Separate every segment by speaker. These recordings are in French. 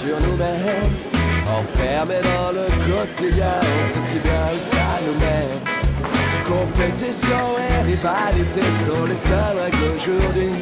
Speaker 1: sur nous-mêmes. Enfermés dans le quotidien, on sait si bien où ça nous mène. Compétition et rivalité sont les seules règles d'aujourd'hui.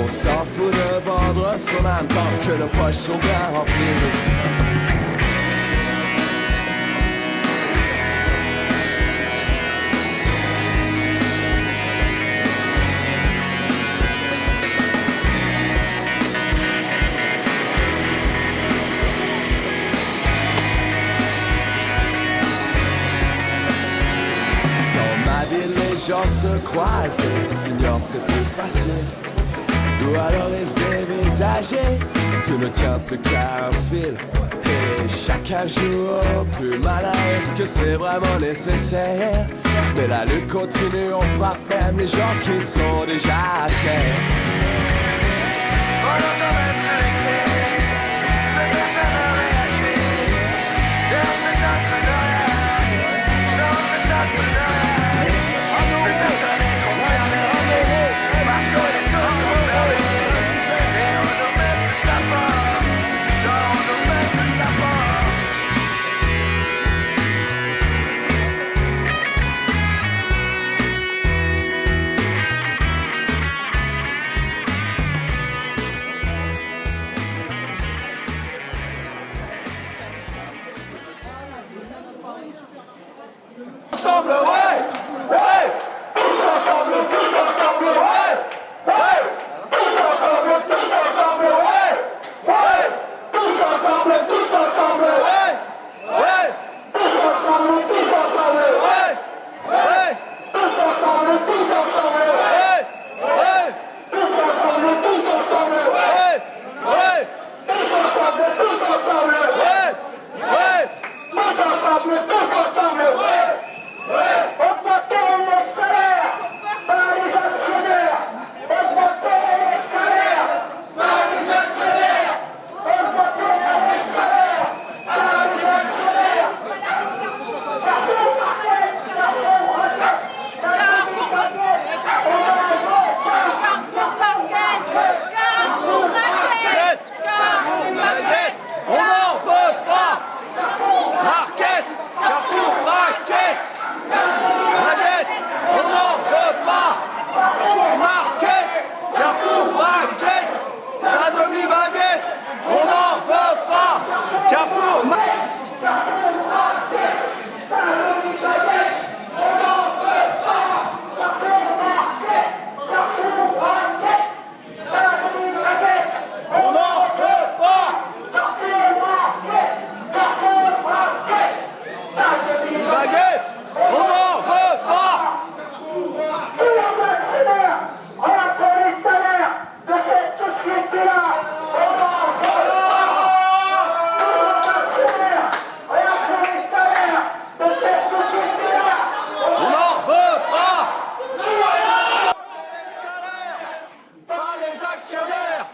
Speaker 1: On s'en fout de vendre son âme tant que nos poches sont bien remplies. Les gens se croisent et s'ignorent, c'est plus facile. Ou alors ils se dévisager, tout ne tient plus qu'à un fil. Et chacun joue au plus malin, est-ce que c'est vraiment nécessaire? Mais la lutte continue, on frappe même les gens qui sont déjà à terre. On entend même plus les cris, mais personne ne réagit. Et on se donne plus de rien, et on se donne plus de rien. Ensemble, ouais, ouais, tous ensemble, ouais, ouais, tous ensemble, ouais, ouais, tous ensemble, ouais, ouais, tous ensemble, ouais, ouais, tous ensemble, ouais, ouais, tous ensemble, ouais, ouais, tous ensemble, ouais, ouais, tous ensemble, ouais, ouais, tous ensemble, ouais. Augmenter les salaires par les actionnaires. Augmenter les salaires par les actionnaires. Augmenter les salaires par les actionnaires. Carrefour Market, Carrefour Market, Carrefour Market, on n'en veut pas. Market, Carrefour Market. Baguette, on n'en veut pas. Market, Carrefour Market, la demi-baguette, on n'en veut pas. Carrefour Market, Carrefour Market, la demi-baguette, on n'en veut pas. Carrefour Market, Carrefour Market, la demi-baguette, on n'en veut pas. Carrefour Market, Carrefour Market, la demi-baguette. On n'en veut pas. Tous les actionnaires, entre les salaires de cette société-là, on n'en veut pas. Tous les actionnaires, entre les salaires de cette société-là, on n'en veut pas. Les salaires, pas les actionnaires.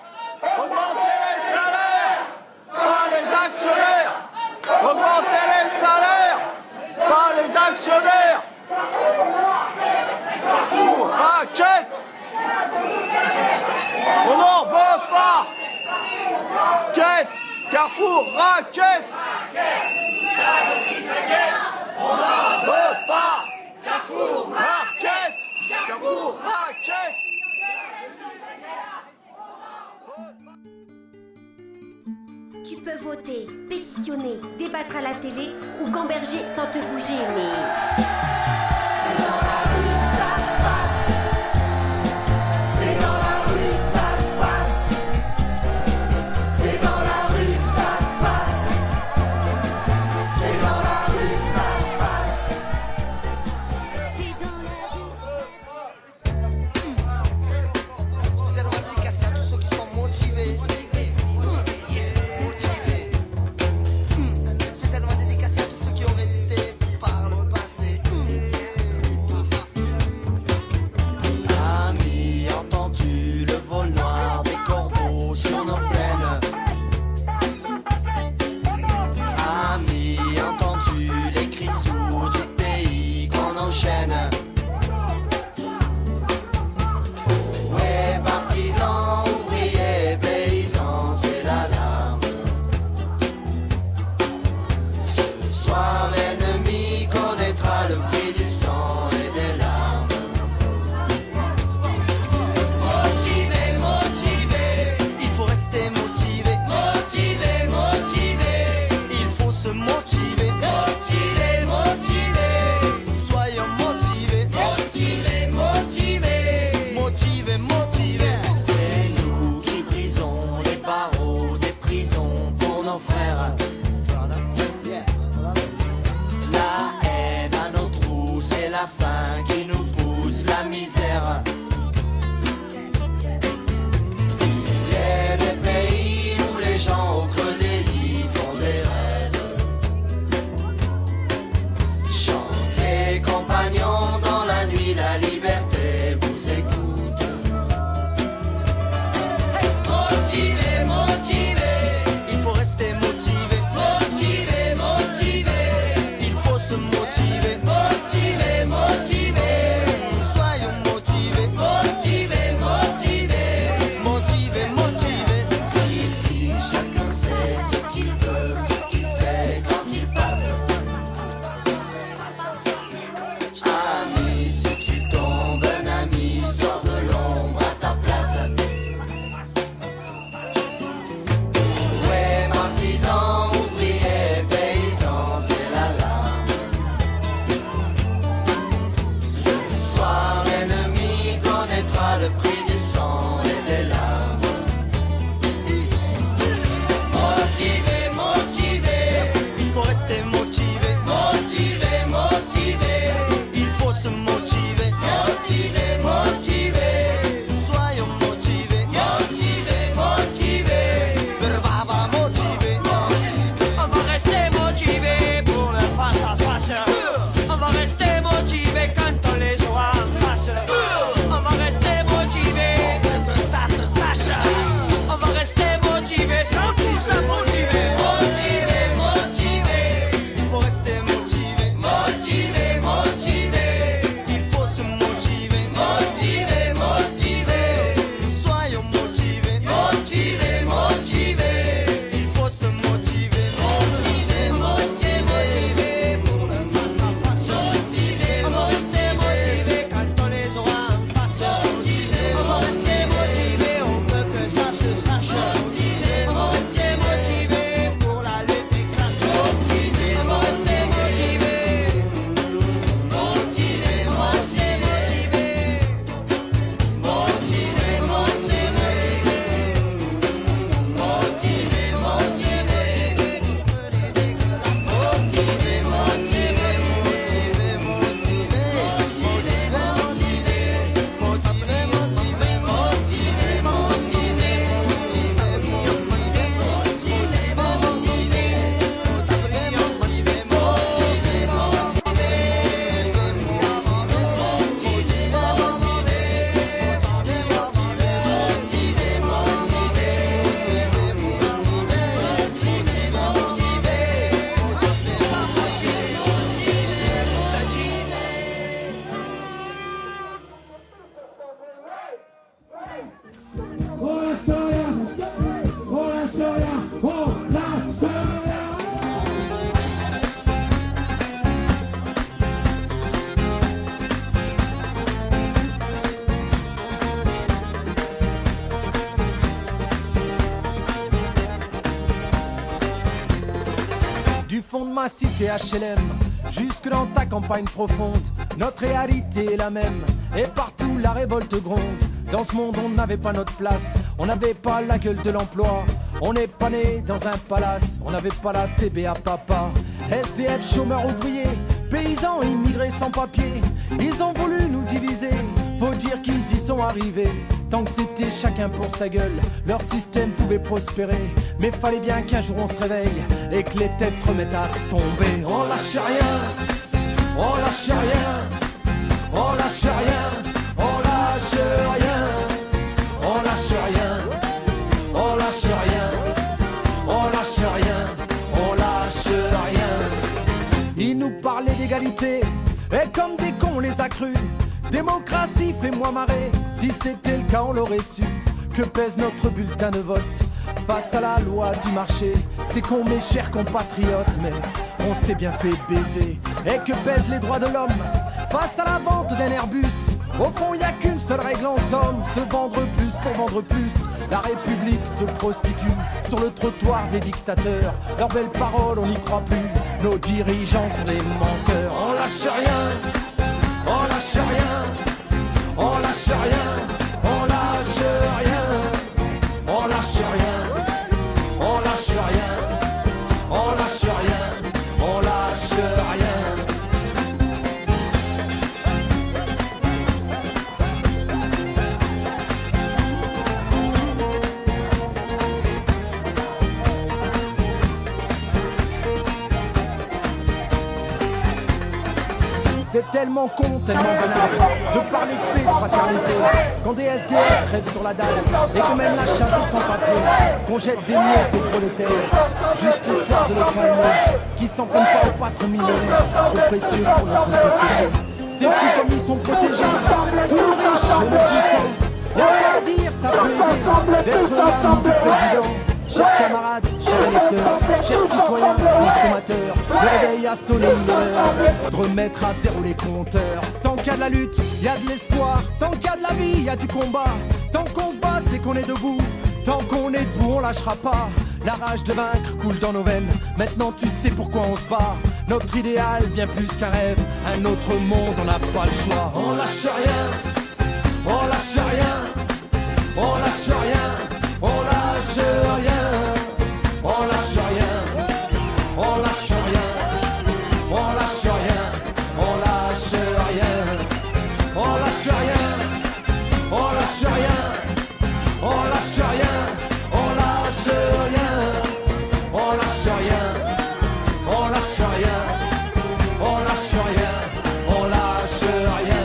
Speaker 1: Augmentez les salaires, pas les actionnaires. Augmentez les salaires. Pas les actionnaires. Carrefour Market. On n'en veut pas. Carrefour Market. On n'en veut pas. Carrefour Market. Carrefour Market.
Speaker 2: Tu peux voter, pétitionner, débattre à la télé ou gamberger sans te bouger, mais... C'est dans la rue ça se passe. C'est dans la rue ça se passe. C'est dans la rue ça se passe. C'est dans la rue ça se passe. C'est dans la rue.
Speaker 3: C'est une dédicace à tous ceux qui sont motivés. Spécialement dédicacé à tous ceux qui ont résisté par le passé. nos frères. La haine à nos trous, c'est la faim qui nous pousse, la misère. Il y a des pays où les gens au creux des lits font des rêves. Chantez, compagnons, dans la nuit, la liberté vous écoute. Motivé, motivé, il faut rester motivé. Motivé, motivé, il faut se motiver. Motivé, motivé, soyons motivés. Motivé, motivé, motivé, motivé. Ici, chacun sait ce qu'il veut, ce qu'il fait quand il passe. Ami, si tu tombes, un ami sort de l'ombre à ta place. Ouais, partisans, ouvriers, paysans, c'est la larme. Ce soir, l'ennemi connaîtra le prix du sang et des larmes. Motivé, motivé, il faut rester motivé. Motivé, motivé, il faut se motiver. Motivé, motivé, soyons motivés. Motivé, motivé, brava, motivé. On va rester motivé pour le face à face. On va rester motivé quand on les aura en face. On va rester motivé pour que ça se sache. On va rester motivé sans tout se motiver. Motivé, motivé, il faut rester motivé. Motivé, motivé, il faut se motiver. Motivé, motivé, soyons motivés. Motivé, motivé, il faut se motiver. Motivé, motivé, pour le face à face. Motivé, on va rester motivé quand on les aura en face. Motivé, on va rester motivé, on veut que ça se sache. Motivé, on va rester motivé pour la lutte des classes. Motivé, on va rester motivé. Motivé, on va rester motivé. Motivé, motivé. Motivé,
Speaker 4: Du fond de ma cité HLM, jusque dans ta campagne profonde, notre réalité est la même, et partout la révolte gronde. Dans ce monde on n'avait pas notre place, on n'avait pas la gueule de l'emploi, on n'est pas né dans un palace, on n'avait pas la CBA papa. SDF, chômeurs ouvriers, paysans immigrés sans papier, ils ont voulu nous diviser, faut dire qu'ils y sont arrivés. Tant que c'était chacun pour sa gueule, leur système pouvait prospérer. Mais fallait bien qu'un jour on se réveille et que les têtes se remettent à tomber. On lâche rien, on lâche rien, on lâche rien, on lâche rien, on lâche rien, on lâche rien, on lâche rien, on lâche rien. Ils nous parlaient d'égalité et comme des cons on les a crus. Démocratie, fais-moi marrer, si c'était le cas on l'aurait su. Que pèse notre bulletin de vote face à la loi du marché? C'est con mes chers compatriotes, mais on s'est bien fait baiser. Et que pèsent les droits de l'homme face à la vente d'un Airbus? Au fond y a qu'une seule règle en somme, se vendre plus pour vendre plus. La République se prostitue sur le trottoir des dictateurs. Leurs belles paroles on n'y croit plus, nos dirigeants sont des menteurs. On lâche rien, on lâche rien, on lâche rien, on lâche rien, on lâche rien, on lâche rien, C'est tellement con, tellement banal de parler de paix, de fraternité quand des SDF crèvent sur la dalle et que même la chasse est sans papier, qu'on jette des miettes aux prolétaires juste histoire de les calmer, qui s'en prennent pas aux patres millionnaires trop précieux pour notre société. C'est fou comme ils sont protégés, tous nos riches et nos puissants. Y'a pas à dire, ça peut aider d'être l'ami du président. Chers camarades, chers électeurs, chers citoyens, consommateurs, le réveil a sonné l'heure de remettre à zéro les compteurs. Tant qu'il y a de la lutte, il y a de l'espoir. Tant qu'il y a de la vie, il y a du combat. Tant qu'on se bat, c'est qu'on est debout. Tant qu'on est debout, on lâchera pas. La rage de vaincre coule dans nos veines. Maintenant tu sais pourquoi on se bat. Notre idéal, bien plus qu'un rêve. Un autre monde, on n'a pas le choix. On lâche rien, on lâche rien, on lâche rien, on lâche rien. On lâche rien, on lâche rien, on lâche rien, on lâche rien, on lâche rien, on lâche rien, on lâche rien, on lâche rien, on lâche rien, on lâche rien, on lâche rien, on lâche rien.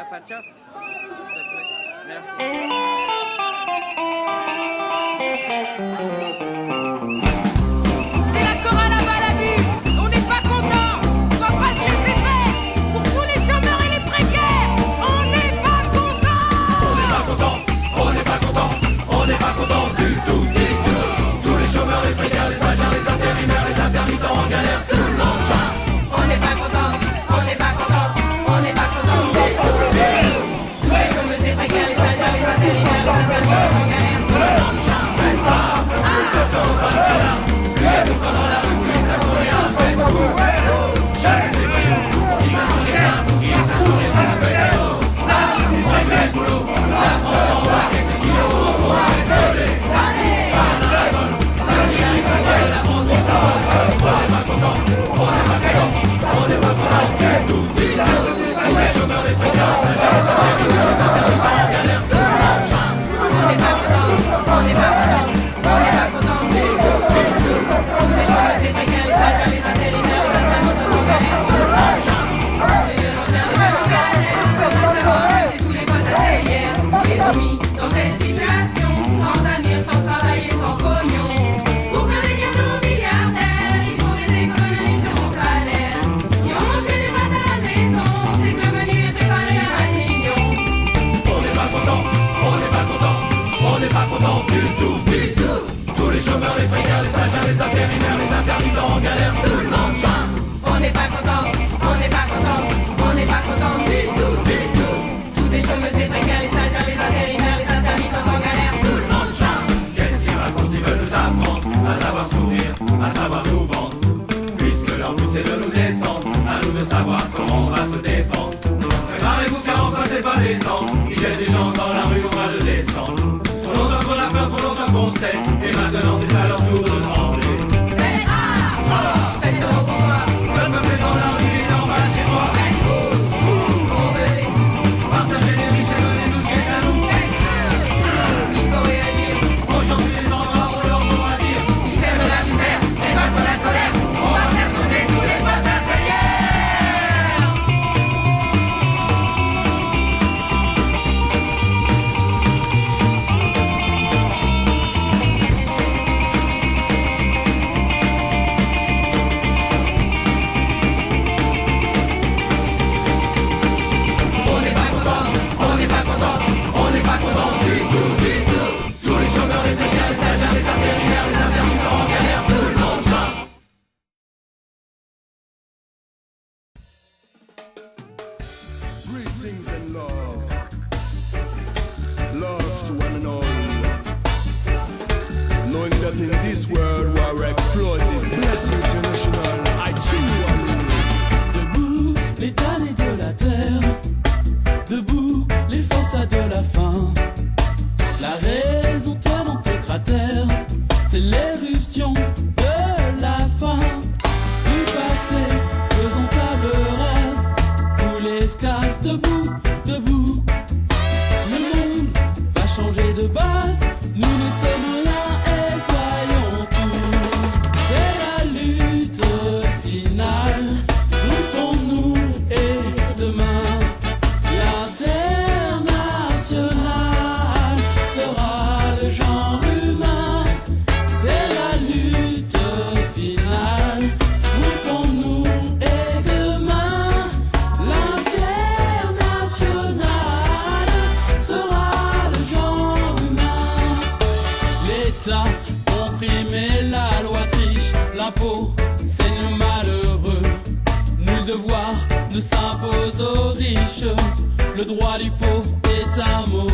Speaker 5: Fatia, s'il te plaît. Merci.
Speaker 6: C'est la chorale à Balabu. On n'est pas content. On va pas se laisser faire. Pour tous les chômeurs et les précaires, on n'est pas content.
Speaker 1: On n'est pas content, on n'est pas content, on n'est pas content du tout, du tout. Tous les chômeurs, les précaires, les stagiaires, les intérimaires, les intermittents en galère, tout le monde chante.
Speaker 6: On n'est pas content. On n'est pas content. On n'est pas content du tout. Tous les chômeurs, les précaires, les stagiaires, les intérimaires, les intermittents en galère.
Speaker 1: Et maintenant c'est à leur tour de trembler.
Speaker 6: Faites-le au bourgeois.
Speaker 1: Le peuple est dans la rue, il est en bas chez moi.
Speaker 6: On veut des sous.
Speaker 1: Partagez les riches et donnez-nous ce qui est à nous.
Speaker 6: Il faut réagir.
Speaker 1: Aujourd'hui les endroits ont leur mot à dire.
Speaker 6: Ils sèment la misère, et pas de la colère. On va faire sauter tous les potes à
Speaker 1: blessings and love. Love to one and all. Knowing that in this world we are explosive. Bless international, I choose one.
Speaker 7: Debout les damnés de la terre, debout les forçats de la faim. La raison tourmente au cratère, c'est l'éruption de la fin. Du passé, faisons table rase, vous l'esclave debout, debout. Le monde va changer de base, nous ne sommes rien et soyons tout. C'est la lutte finale, groupons-nous et demain l'international sera le genre humain. C'est la lutte finale, groupons-nous et demain l'international sera le genre humain. L'État comprimé, la loi triche, l'impôt saigne malheureux. Nul devoir ne s'impose aux riches, le droit du pauvre est un mot